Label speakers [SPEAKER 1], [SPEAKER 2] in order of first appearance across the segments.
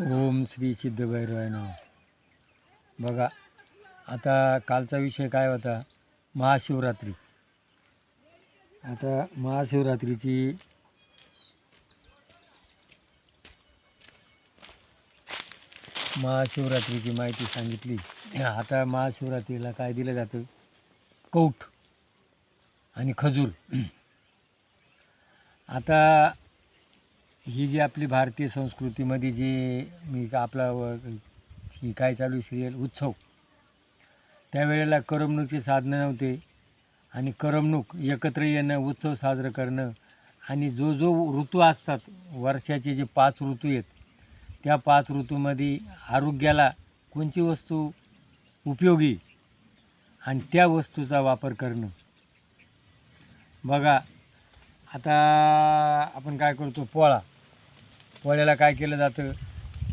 [SPEAKER 1] ओम श्री सिद्धभैरवाय नमः. बघा, आता कालचा विषय काय होता? महाशिवरात्री. आता महाशिवरात्रीची माहिती सांगितली. आता महाशिवरात्रीला काय दिलं जातं? कौठ आणि खजूर. आता ही जी आपली भारतीय संस्कृतीमध्ये जी ही काय चालू सिरियल उत्सव, त्यावेळेला करमणुकीचे साधनं नव्हते आणि करमणूक एकत्र येणं, उत्सव साजरं करणं आणि जो ऋतू असतात, वर्षाचे जे 5 ऋतू आहेत, त्या 5 ऋतूमध्ये आरोग्याला कोणची वस्तू उपयोगी आणि त्या वस्तूचा वापर करणं. बघा, आता आपण काय करतो? पोळ्याला काय केलं जातं?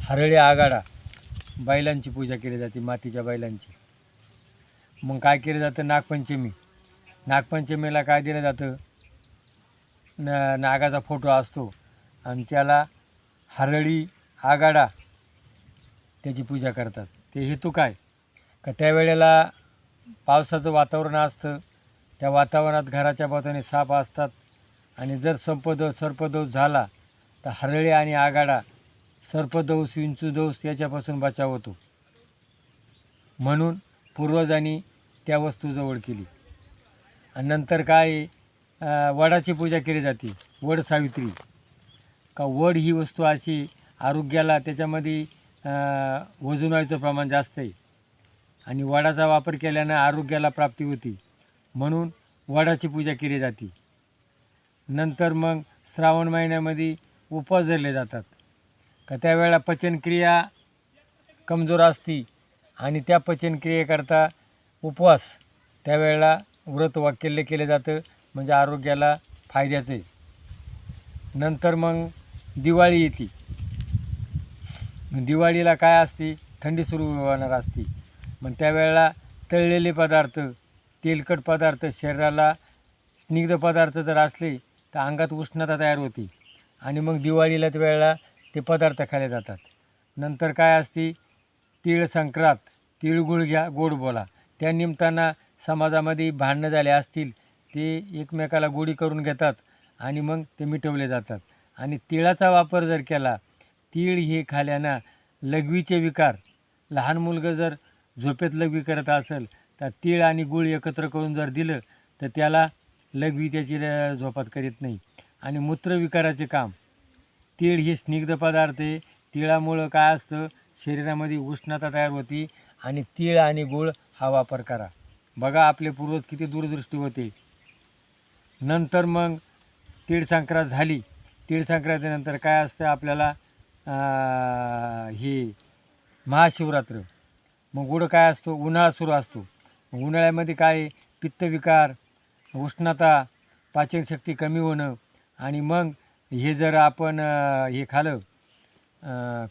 [SPEAKER 1] हरळी आघाडा, बैलांची पूजा केली जाते, मातीच्या बैलांची. मग काय केलं जातं? नागपंचमीला काय दिलं जातं? नागाचा फोटो असतो आणि त्याला हरळी आघाडा त्याची पूजा करतात. ते हेतू काय? का त्यावेळेला पावसाचं वातावरण असतं, त्या वातावरणात घराच्या बाजूने साप असतात आणि जर सर्पदोष झाला तर हरळी आणि आघाडा सर्पदोष, विंचूदोष याच्यापासून बचाव होतो. म्हणून पूर्वजांनी त्या वस्तू जवळ केली. आणि नंतर काय? वडाची पूजा केली जाते, वड सावित्री. का वड ही वस्तू अशी आरोग्याला, त्याच्यामध्ये वजन व्हायचं प्रमाण जास्त आहे आणि वडाचा वापर केल्यानं आरोग्याला प्राप्ती होती, म्हणून वडाची पूजा केली जाते. नंतर मग श्रावण महिन्यामध्ये उपवास धरले जातात. का त्यावेळेला पचनक्रिया कमजोर असती आणि त्या पचनक्रियेकरता उपवास, त्यावेळेला व्रत वाक्य केलं जातं, म्हणजे आरोग्याला फायद्याचं आहे. नंतर मग दिवाळी येते. दिवाळीला काय असते? थंडी सुरू होणार असते. मग त्यावेळेला तळलेले पदार्थ, तेलकट पदार्थ, शरीराला स्निग्ध पदार्थ जर असले तर अंगात उष्णता तयार होते आणि मग दिवाळीला त्यावेळेला ते पदार्थ खाल्ले जातात. नंतर काय असते? तीळ संक्रांत, तिळगुळ घ्या, गोड बोला. त्या निमित्तानं समाजामध्ये भांडणं झाले असतील, ते एकमेकाला गोडी करून घेतात आणि मग ते मिटवले जातात. आणि तिळाचा वापर जर केला, तीळ हे खाल्यानं लघवीचे विकार, लहान मुलगा जर झोपेत लघवी करत असेल तर तीळ आणि गुळ एकत्र करून जर दिलं तर त्याला लघवी त्याची झोपात करीत नाही. आणि मूत्रविकाराचे काम, तीळ हे स्निग्ध पदार्थ आहे. तिळामुळं काय असतं? शरीरामध्ये उष्णता तयार होती आणि तीळ आणि गुळ हा वापर करा. बघा, आपले पूर्वज किती दूरदृष्टी होते. नंतर मग तीळ संक्रांत झाली. तीळ संक्रांतीनंतर काय असतं आपल्याला? हे महाशिवरात्र. मग गुढ काय असतो? उन्हाळा सुरू असतो. उन्हाळ्यामध्ये काय? पित्तविकार, उष्णता, पाचनशक्ती कमी होणं. आणि मग हे जर आपण हे खाल्लं,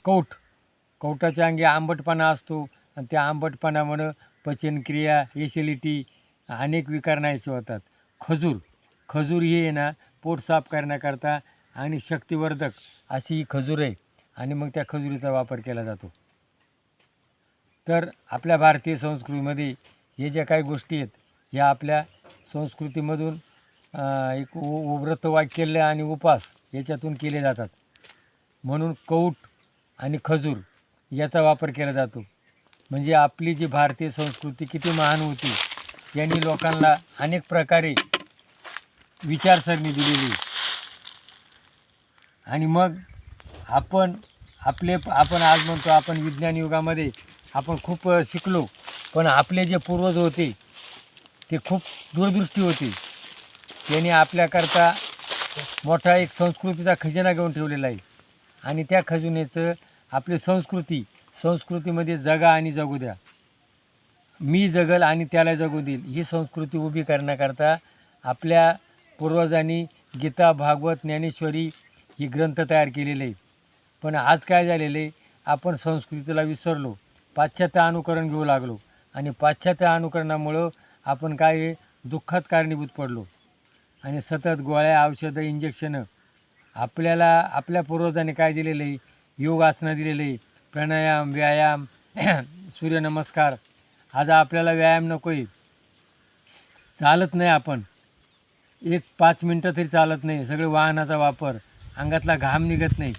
[SPEAKER 1] कवठाच्या अंगी आंबटपणा असतो आणि त्या आंबटपणामुळं पचनक्रिया, एसिडिटी, अनेक विकार नाहीसे होतात. खजूर ही आहे ना, पोट साफ करण्याकरता आणि शक्तिवर्धक अशी ही खजूर आहे आणि मग त्या खजुरीचा वापर केला जातो. तर आपल्या भारतीय संस्कृतीमध्ये हे ज्या काही गोष्टी आहेत, ह्या आपल्या संस्कृतीमधून एक व्रतवाक्य आणि उपास याच्यातून केले जातात. म्हणून कौठ आणि खजूर याचा वापर केला जातो. म्हणजे आपली जी भारतीय संस्कृती किती महान होती, यांनी लोकांना अनेक प्रकारे विचारसरणी दिलेली. आणि मग आपण आज म्हणतो आपण विज्ञान युगामध्ये आपण खूप शिकलो, पण आपले जे पूर्वज होते ते खूप दूरदृष्टी होती. त्यांनी आपल्याकरता मोठा एक संस्कृतीचा खजिना घेऊन ठेवलेला आहे आणि त्या खजिन्याचं आपली संस्कृतीमध्ये जगा आणि जगू द्या, मी जगल आणि त्याला जगू देईल, ही संस्कृती उभी करण्याकरता आपल्या पूर्वजांनी गीता, भागवत, ज्ञानेश्वरी ही ग्रंथ तयार केलेले आहेत. पण आज काय झालेलं आहे? आपण संस्कृतीला विसरलो, पाश्चात्य अनुकरण घेऊ लागलो आणि पाश्चात्य अनुकरणामुळं आपण काय दुःखात कारणीभूत पडलो आणि सतत गोळ्या, औषधं, इंजेक्शनं आपल्याला आपल्या पूर्वजांनी काय दिलेलं आहे, योगासनं दिलेलं आहे, प्राणायाम, व्यायाम, सूर्यनमस्कार. आज आपल्याला व्यायाम नको आहे, चालत नाही आपण, 5 मिनटं तरी चालत नाही, सगळे वाहनाचा वापर, अंगातला घाम निघत नाही,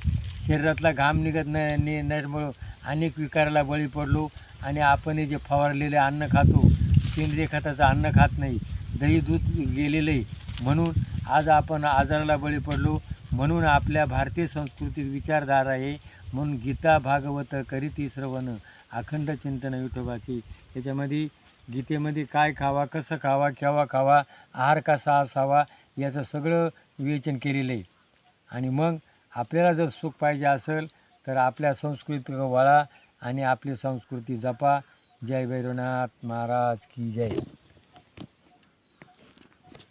[SPEAKER 1] शरीरातला घाम निघत नाही त्यामुळं अनेक विकाराला बळी पडलो. आणि आपण हे जे फवारलेले अन्न खातो, सेंद्रिय खताचं अन्न खात नाही, दही दूध गेलेलं आहे, म्हणून आज आपण आजाराला बळी पडलो. म्हणून आपल्या भारतीय संस्कृतीत विचारधारा आहे, म्हणून गीता भागवत करीती श्रवण अखंड चिंतन विठोबाचे. त्याच्यामध्ये गीतेमध्ये काय खावा, कसं खावा, केव्हा खावा, आहार कसा असावा, याचं सगळं विवेचन केलेलं आहे. आणि मग आपल्याला जर सुख पाहिजे असेल तर आपल्या संस्कृतीकडे वळा आणि आपली संस्कृती जपा. जय भैरवनाथ महाराज की जय.